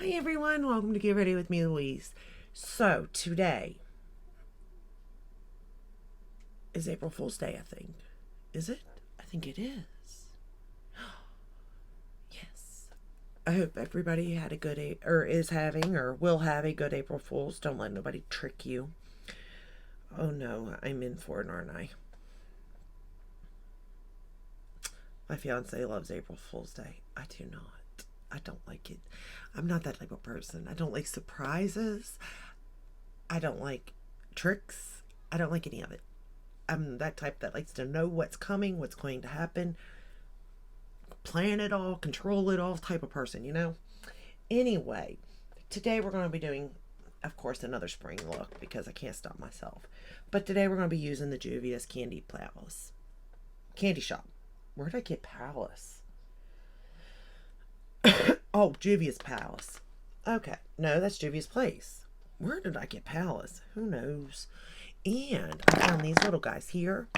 Hi everyone, welcome to Get Ready with me, Louise. So today is April Fool's Day, I think. Is it? I think it is. Yes. I hope everybody had a good or is having or will have a good April Fool's. Don't let nobody trick you. Oh no, I'm in for it, aren't I? My fiance loves April Fool's Day. I do not. I don't like it. I'm not that type of person. I don't like surprises. I don't like tricks. I don't like any of it. I'm that type that likes to know what's coming, what's going to happen, plan it all, control it all type of person, you know? Anyway, today we're going to be doing, of course, another spring look because I can't stop myself. But today we're going to be using the Juvia'S Candy Palace. Candy Shop. Where did I get Palace? Oh, Juvia'S Palace. Okay. No, that's Juvia'S Place. Where did I get Palace? Who knows? And I found these little guys here,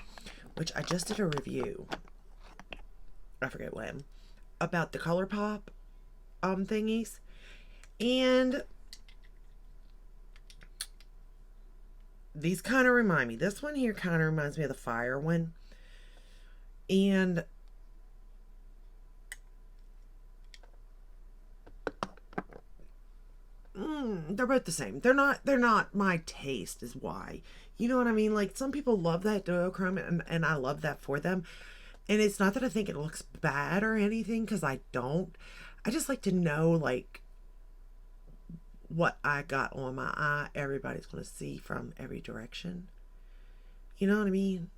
which I just did a review. I forget when. About the ColourPop thingies. And these kind of remind me. This one here kind of reminds me of the fire one. And they're both the same. They're not my taste is why. You know what I mean? Like some people love that duochrome and I love that for them. And it's not that I think it looks bad or anything because I don't. I just like to know like what I got on my eye. Everybody's going to see from every direction. You know what I mean?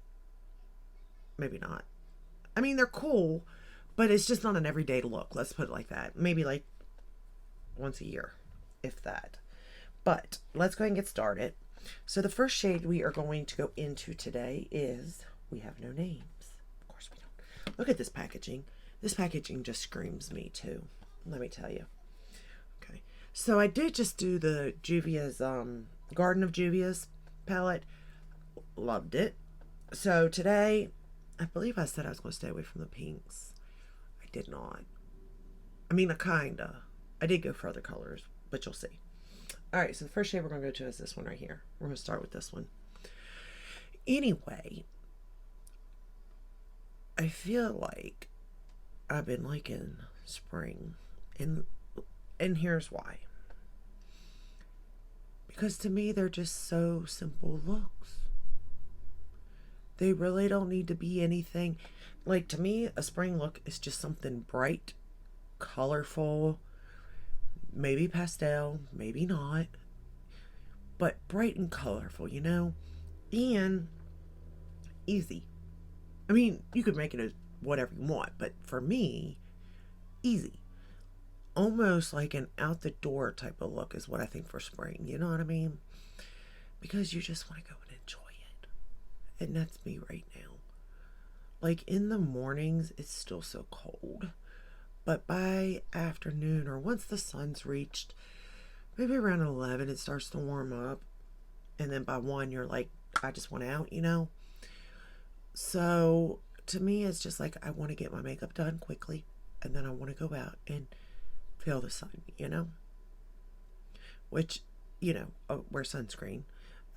Maybe not. I mean, they're cool, but it's just not an everyday look. Let's put it like that. Maybe like once a year, if that. But let's go ahead and get started. So the first shade we are going to go into today is We Have No Names. Of course we don't. Look at this packaging. This packaging just screams me too. Let me tell you. Okay. So I did just do the Juvia'S Garden of Juvia'S palette. Loved it. So today, I believe I said I was going to stay away from the pinks. I did not. I mean, I did go for other colors, but you'll see. Alright, so the first shade we're going to go to is this one right here. We're going to start with this one. Anyway, I feel like I've been liking spring. And here's why. Because to me, they're just so simple looks. They really don't need to be anything. Like, to me, a spring look is just something bright, colorful, maybe pastel, maybe not, but bright and colorful, you know? And easy. I mean, you could make it as whatever you want, but for me, easy. Almost like an out the door type of look is what I think for spring, you know what I mean? Because you just want to go and enjoy it. And that's me right now. Like in the mornings, it's still so cold. But by afternoon or once the sun's reached, maybe around 11, it starts to warm up. And then by 1, you're like, I just want out, you know? So to me, it's just like I want to get my makeup done quickly. And then I want to go out and feel the sun, you know? Which, you know, wear sunscreen.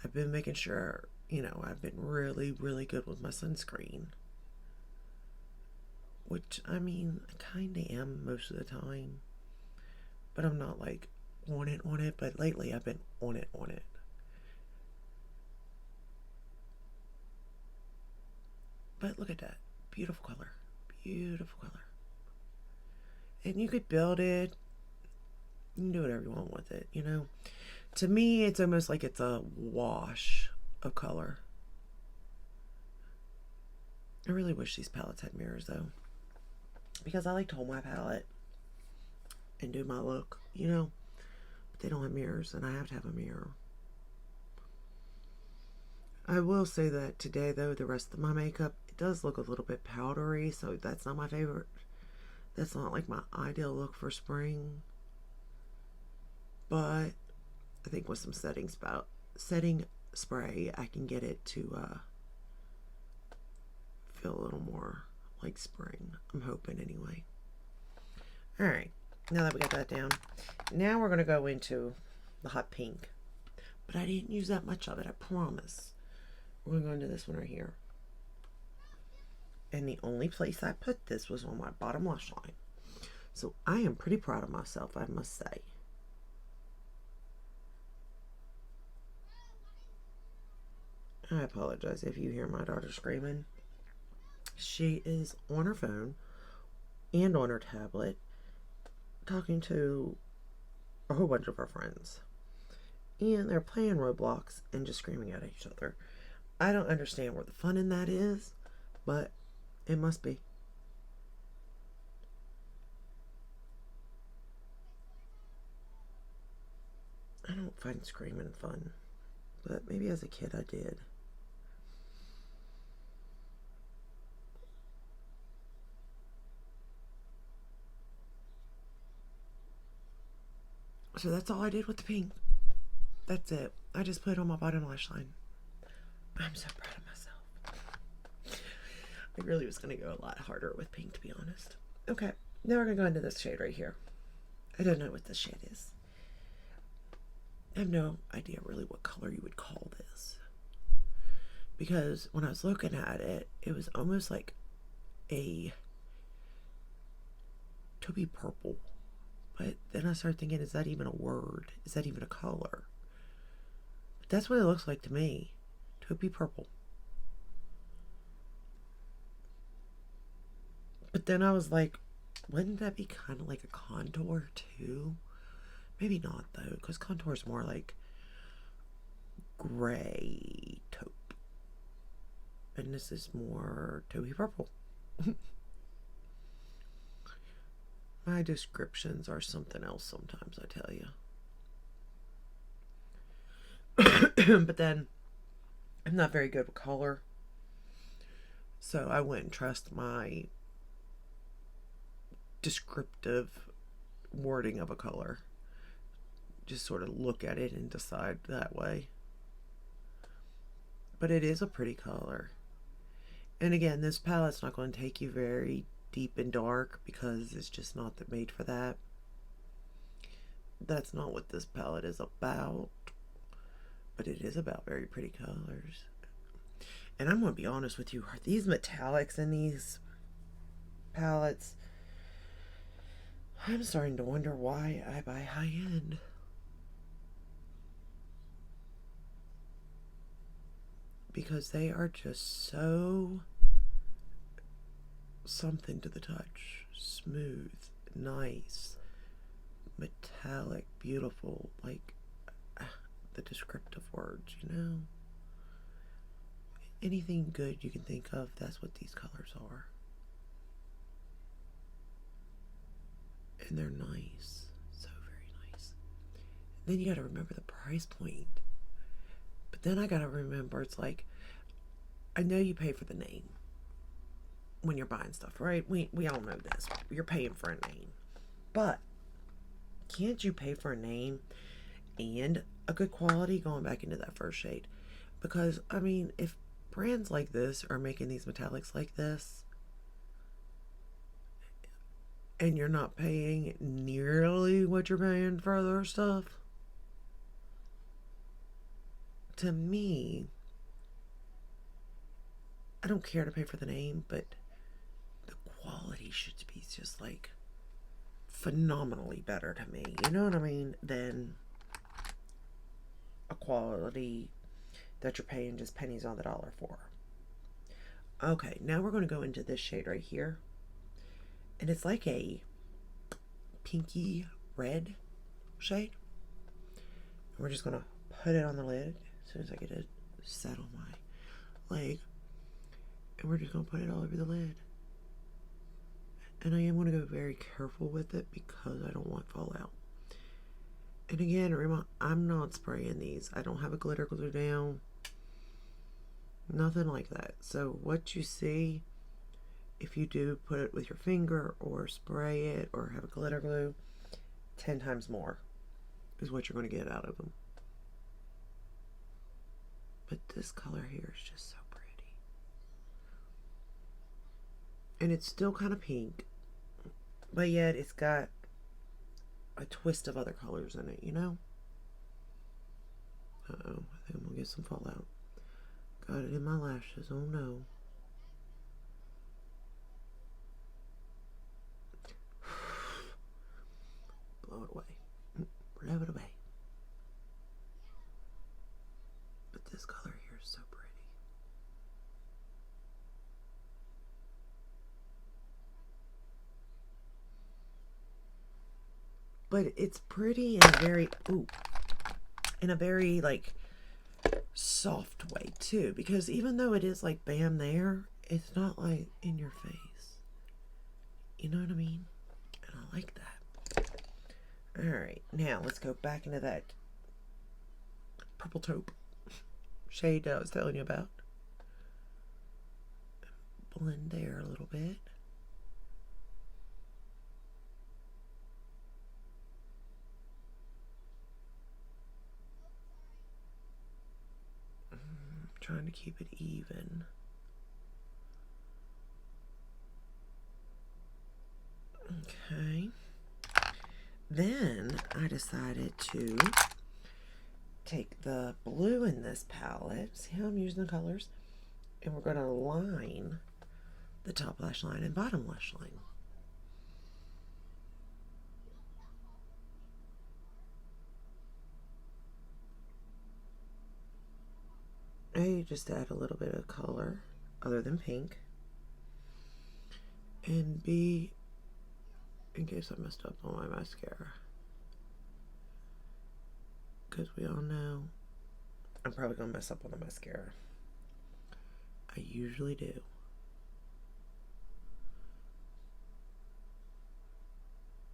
I've been making sure, you know, I've been really, really good with my sunscreen. Which, I mean, I kind of am most of the time. But I'm not like on it. But lately I've been on it. But look at that. Beautiful color. Beautiful color. And you could build it. You can do whatever you want with it, you know. To me, it's almost like it's a wash of color. I really wish these palettes had mirrors, though. Because I like to hold my palette and do my look, you know. But they don't have mirrors, and I have to have a mirror. I will say that today, though, the rest of my makeup, it does look a little bit powdery, so that's not my favorite. That's not like my ideal look for spring. But I think with some setting spray, I can get it to feel a little more like spring. I'm hoping anyway. Alright. Now that we got that down, now we're going to go into the hot pink. But I didn't use that much of it, I promise. We're going to go into this one right here. And the only place I put this was on my bottom lash line. So I am pretty proud of myself, I must say. I apologize if you hear my daughter screaming. She is on her phone and on her tablet talking to a whole bunch of her friends. And they're playing Roblox and just screaming at each other. I don't understand where the fun in that is, but it must be. I don't find screaming fun, but maybe as a kid I did. So that's all I did with the pink. That's it. I just put it on my bottom lash line. I'm so proud of myself. I really was going to go a lot harder with pink, to be honest. Okay, now we're going to go into this shade right here. I don't know what this shade is. I have no idea really what color you would call this. Because when I was looking at it, it was almost like a taupey purple. But then I started thinking, is that even a word? Is that even a color? But that's what it looks like to me. Taupey purple. But then I was like, wouldn't that be kind of like a contour too? Maybe not though, because contour is more like gray taupe. And this is more taupey purple. My descriptions are something else sometimes, I tell you. But then, I'm not very good with color. So I wouldn't trust my descriptive wording of a color. Just sort of look at it and decide that way. But it is a pretty color. And again, this palette's not going to take you very deep and dark because it's just not made for that. That's not what this palette is about. But it is about very pretty colors. And I'm going to be honest with you, these metallics in these palettes, I'm starting to wonder why I buy high-end. Because they are just so something to the touch. Smooth, nice, metallic, beautiful, like the descriptive words, you know? Anything good you can think of, that's what these colors are. And they're nice. So very nice. And then you gotta remember the price point. But then I gotta remember, it's like, I know you pay for the name when you're buying stuff, right? We all know this. You're paying for a name. But can't you pay for a name and a good quality? Going back into that first shade. Because, I mean, if brands like this are making these metallics like this, and you're not paying nearly what you're paying for other stuff, to me, I don't care to pay for the name, but the quality should be just like phenomenally better to me. You know what I mean? Than a quality that you're paying just pennies on the dollar for. Okay, now we're going to go into this shade right here. And it's like a pinky red shade. And we're just going to put it on the lid as soon as I get it set on my leg. And we're just going to put it all over the lid. And I am going to go very careful with it because I don't want fallout. And again, I'm not spraying these. I don't have a glitter glue down. Nothing like that. So what you see, if you do put it with your finger or spray it or have a glitter glue, 10 times more is what you're going to get out of them. But this color here is just so pretty. And it's still kind of pink, but yet it's got a twist of other colors in it, you know? Uh-oh, I think I'm gonna get some fallout. Got it in my lashes, oh no. Blow it away. Blow it away. But this color here is so pretty. But it's pretty in a very like soft way too, because even though it is like bam there, it's not like in your face. You know what I mean? And I like that. Alright, now let's go back into that purple taupe shade that I was telling you about. Blend there a little bit. Trying to keep it even. Okay. Then I decided to take the blue in this palette. See how I'm using the colors? And we're going to line the top lash line and bottom lash line. A, just add a little bit of color other than pink. And B, in case I messed up on my mascara, because we all know I'm probably going to mess up on the mascara. I usually do.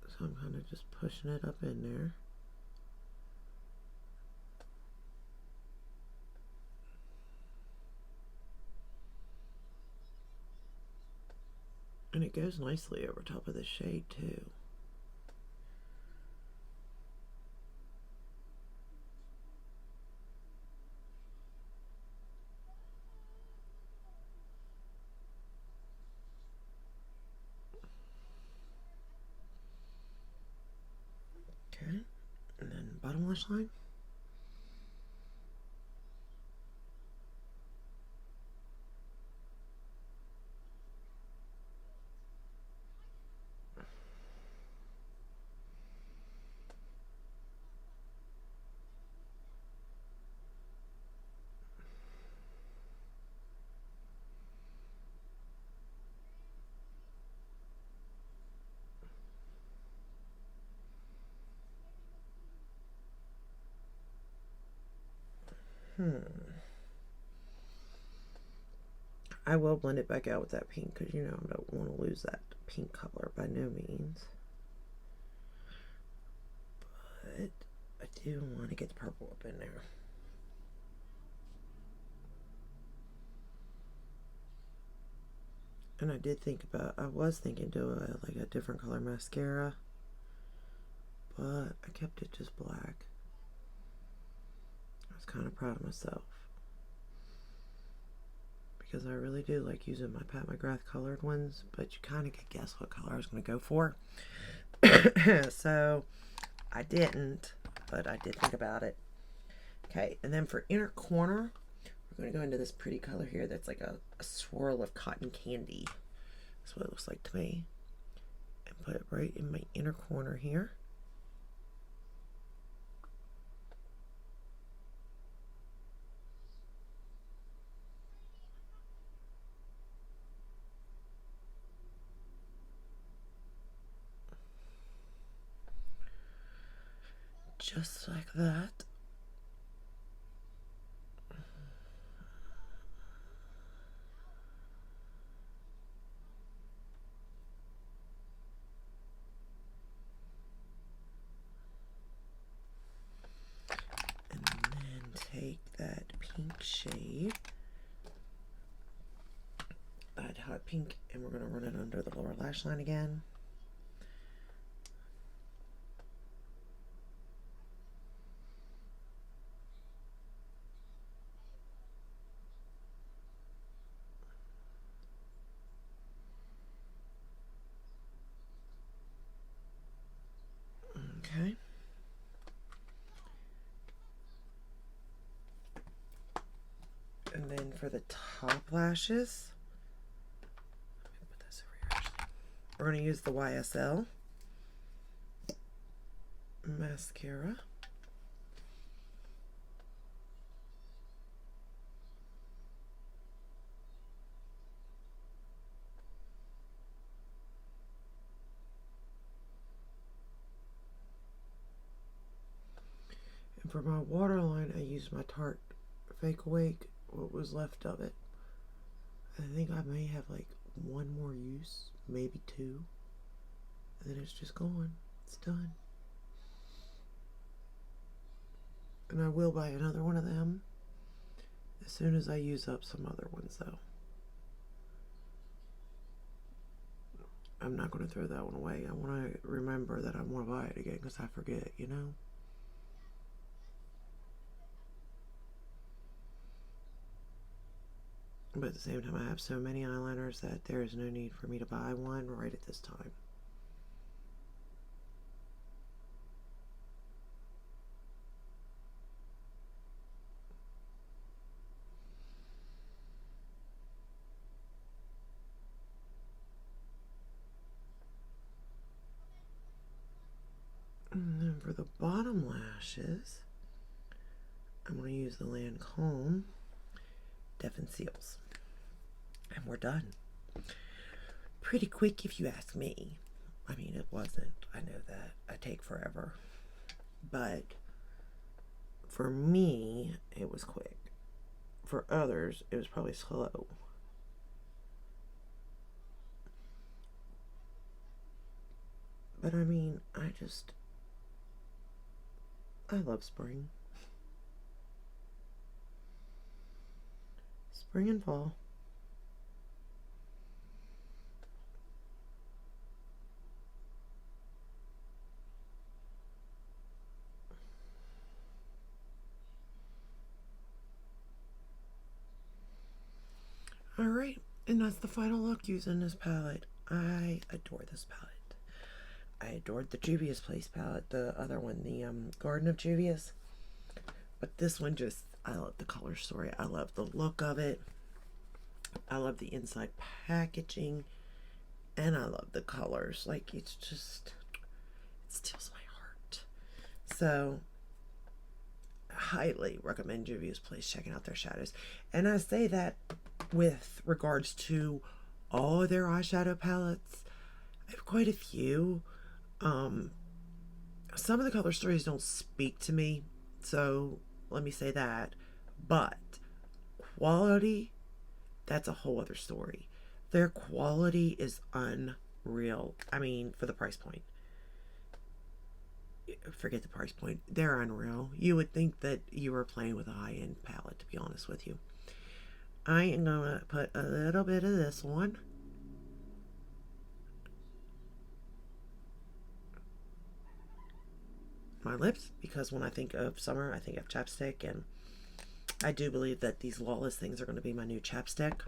So I'm kind of just pushing it up in there. And it goes nicely over top of the shade too. Okay, and then bottom lash line. I will blend it back out with that pink because, you know, I don't want to lose that pink color by no means. But I do want to get the purple up in there. And I was thinking do like a different color mascara, but I kept it just black. I was kind of proud of myself, because I really do like using my Pat McGrath colored ones, but you kind of could guess what color I was going to go for. So I didn't, but I did think about it. Okay, and then for inner corner, we're going to go into this pretty color here that's like a swirl of cotton candy. That's what it looks like to me. And put it right in my inner corner here. Just like that. And then take that pink shade, add hot pink, and we're going to run it under the lower lash line again. for the top lashes, let me put this over here actually. We're going to use the YSL mascara. And for my waterline, I used my Tarte Fake Awake, what was left of it. I think I may have like one more use, maybe two, and then it's just gone. It's done. And I will buy another one of them as soon as I use up some other ones, though. I'm not going to throw that one away. I want to remember that I want to buy it again because I forget, you know? But at the same time, I have so many eyeliners that there is no need for me to buy one right at this time. And then for the bottom lashes, I'm going to use the Lancome Deaf Seals. And we're done. Pretty quick if you ask me. I mean, it wasn't. I know that. I take forever. But for me, it was quick. For others, it was probably slow. But I mean, I love spring. Spring and fall. Alright, and that's the final look using this palette. I adore this palette. I adored the Juvia'S Place palette, the other one, the Garden of Juvia'S. But this one just, I love the color story. I love the look of it. I love the inside packaging. And I love the colors. Like, it's just, it steals my heart. So, I highly recommend Juvia'S Place checking out their shadows. And I say that with regards to all of their eyeshadow palettes. I have quite a few. Some of the color stories don't speak to me, so let me say that. But quality, that's a whole other story. Their quality is unreal. I mean, for the price point. Forget the price point. They're unreal. You would think that you were playing with a high-end palette, to be honest with you. I am going to put a little bit of this one. My lips, because when I think of summer, I think of chapstick, and I do believe that these Lawless things are going to be my new chapstick.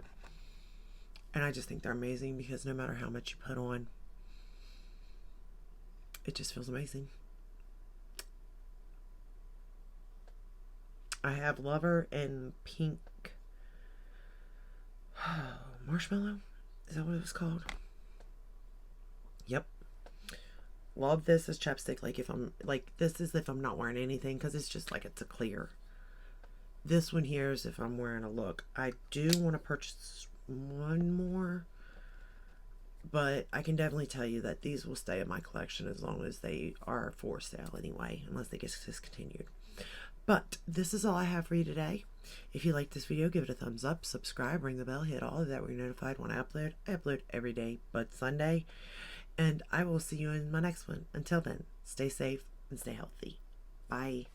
And I just think they're amazing because no matter how much you put on, it just feels amazing. I have Lover and Pink Marshmallow. Is that what it was called? Yep. Love this as chapstick. Like if I'm like, this is if I'm not wearing anything, because it's just like, it's a clear. This one here is if I'm wearing a look. I do want to purchase one more, but I can definitely tell you that these will stay in my collection as long as they are for sale anyway, unless they get discontinued. But this is all I have for you today. If you like this video, give it a thumbs up, subscribe, ring the bell, hit all of that where you're notified when I upload. I upload every day but Sunday. And I will see you in my next one. Until then, stay safe and stay healthy. Bye.